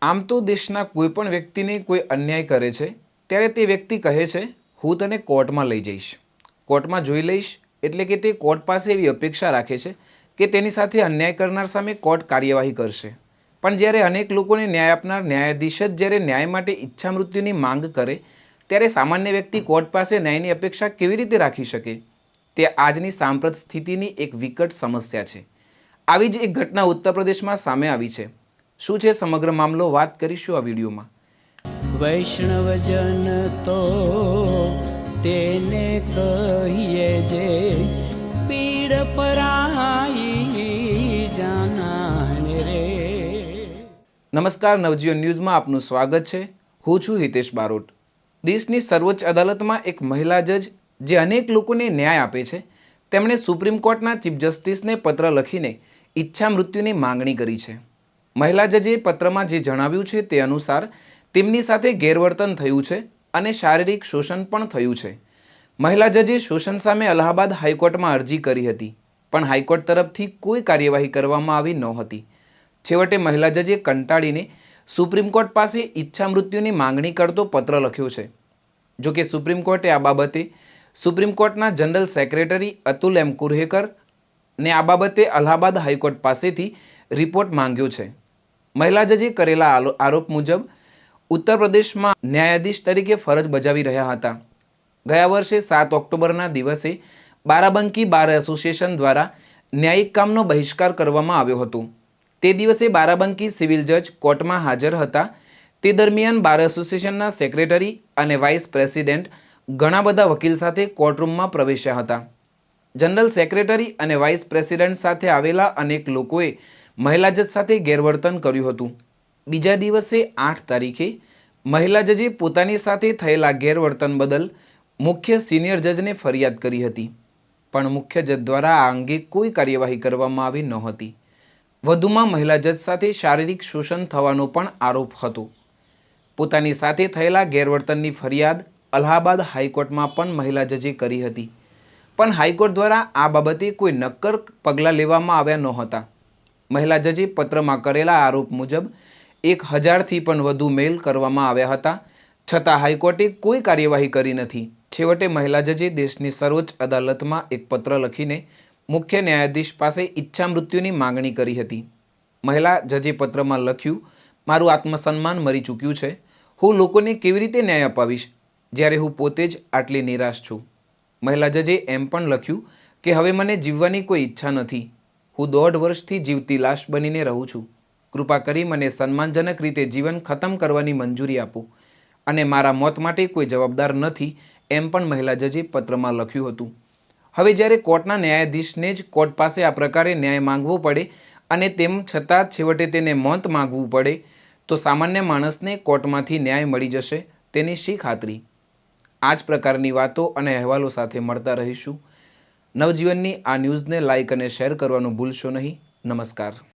આમ તો દેશના કોઈ પણ વ્યક્તિને કોઈ અન્યાય કરે છે ત્યારે તે વ્યક્તિ કહે છે, હું તને કોર્ટમાં લઈ જઈશ, કોર્ટમાં જોઈ લઈશ. એટલે કે તે કોર્ટ પાસે એવી અપેક્ષા રાખે છે કે તેની સાથે અન્યાય કરનાર સામે કોર્ટ કાર્યવાહી કરશે. પણ જ્યારે અનેક લોકોને ન્યાય આપનાર ન્યાયાધીશ જ જ્યારે ન્યાય માટે ઈચ્છા મૃત્યુની માંગ કરે ત્યારે સામાન્ય વ્યક્તિ કોર્ટ પાસે ન્યાયની અપેક્ષા કેવી રીતે રાખી શકે? તે આજની સાંપ્રત સ્થિતિની એક વિકટ સમસ્યા છે. આવી જ એક ઘટના ઉત્તર પ્રદેશમાં સામે આવી છે. શું છે સમગ્ર મામલો, વાત કરીશું આ વિડીયોમાં. વૈષ્ણવજન તો તેને કહીએ જે પીડ પરાઈ જાનાને રે. નમસ્કાર, નવજીવન ન્યૂઝમાં આપનું સ્વાગત છે. હું છું હિતેશ બારોટ. દેશની સર્વોચ્ચ અદાલતમાં એક મહિલા જજ જે અનેક લોકોને ન્યાય આપે છે, તેમણે સુપ્રીમ કોર્ટના ચીફ જસ્ટિસને પત્ર લખીને ઈચ્છા મૃત્યુની માંગણી કરી છે. મહિલા જજે પત્રમાં જે જણાવ્યું છે તે અનુસાર તેમની સાથે ગેરવર્તન થયું છે અને શારીરિક શોષણ પણ થયું છે. મહિલા જજે શોષણ સામે અલ્હાબાદ હાઈકોર્ટમાં અરજી કરી હતી, પણ હાઈકોર્ટ તરફથી કોઈ કાર્યવાહી કરવામાં આવી નહોતી. છેવટે મહિલા જજે કંટાળીને સુપ્રીમ કોર્ટ પાસે ઈચ્છા મૃત્યુની માંગણી કરતો પત્ર લખ્યો છે. જોકે સુપ્રીમ કોર્ટે આ બાબતે સુપ્રીમ કોર્ટના જનરલ સેક્રેટરી અતુલ એમ કુરહેકર ને આ બાબતે અલ્હાબાદ હાઈકોર્ટ પાસેથી રિપોર્ટ માંગ્યો છે. મહિલા જજે કરેલા આરોપ મુજબ ઉત્તર પ્રદેશમાં ન્યાયાધીશ તરીકે ફરજ બજાવી રહ્યા હતા. ગયા વર્ષે 7 ઓક્ટોબરના દિવસે બારાબંકી બાર એસોસિએશન દ્વારા ન્યાયિક કામનો બહિષ્કાર કરવામાં આવ્યો હતો. તે દિવસે બારાબંકી સિવિલ જજ કોર્ટમાં હાજર હતા. તે દરમિયાન બાર એસોસિએશનના સેક્રેટરી અને વાઇસ પ્રેસિડેન્ટ ઘણા બધા વકીલ સાથે કોર્ટરૂમમાં પ્રવેશ્યા હતા. જનરલ સેક્રેટરી અને વાઇસ પ્રેસિડેન્ટ સાથે આવેલા અનેક લોકોએ મહિલા જજ સાથે ગેરવર્તન કર્યું હતું. બીજા દિવસે 8 તારીખે મહિલા જજે પોતાની સાથે થયેલા ગેરવર્તન બદલ મુખ્ય સિનિયર જજને ફરિયાદ કરી હતી, પણ મુખ્ય જજ દ્વારા આ અંગે કોઈ કાર્યવાહી કરવામાં આવી નહોતી. વધુમાં મહિલા જજ સાથે શારીરિક શોષણ થવાનો પણ આરોપ હતો. પોતાની સાથે થયેલા ગેરવર્તનની ફરિયાદ અલ્હાબાદ હાઈકોર્ટમાં પણ મહિલા જજે કરી હતી, પણ હાઈકોર્ટ દ્વારા આ બાબતે કોઈ નક્કર પગલાં લેવામાં આવ્યા નહોતા. મહિલા જજે પત્રમાં કરેલા આરોપ મુજબ 1000થી પણ વધુ મેલ કરવામાં આવ્યા હતા, છતાં હાઈકોર્ટે કોઈ કાર્યવાહી કરી નથી. છેવટે મહિલા જજે દેશની સર્વોચ્ચ અદાલતમાં એક પત્ર લખીને મુખ્ય ન્યાયાધીશ પાસે ઈચ્છા મૃત્યુની માંગણી કરી હતી. મહિલા જજે પત્રમાં લખ્યું, મારું આત્મસન્માન મરી ચૂક્યું છે. હું લોકોને કેવી રીતે ન્યાય અપાવીશ જ્યારે હું પોતે જ આટલી નિરાશ છું. મહિલા જજે એમ પણ લખ્યું કે હવે મને જીવવાની કોઈ ઈચ્છા નથી. હું 1.5 વર્ષથી જીવતી લાશ બનીને રહું છું. કૃપા કરી મને સન્માનજનક રીતે જીવન ખતમ કરવાની મંજૂરી આપો અને મારા મોત માટે કોઈ જવાબદાર નથી, એમ પણ મહિલા જજે પત્રમાં લખ્યું હતું. હવે જ્યારે કોર્ટના ન્યાયાધીશને જ કોર્ટ પાસે આ પ્રકારે ન્યાય માંગવો પડે અને તેમ છતાં છેવટે તેને મોત માંગવું પડે, તો સામાન્ય માણસને કોર્ટમાંથી ન્યાય મળી જશે તેની શી ખાતરી? આ જ પ્રકારની વાતો અને અહેવાલો સાથે મળતા રહીશું. નવજીવનની આ ન્યૂઝને લાઇક અને શેર કરવાનું ભૂલશો નહીં. નમસ્કાર.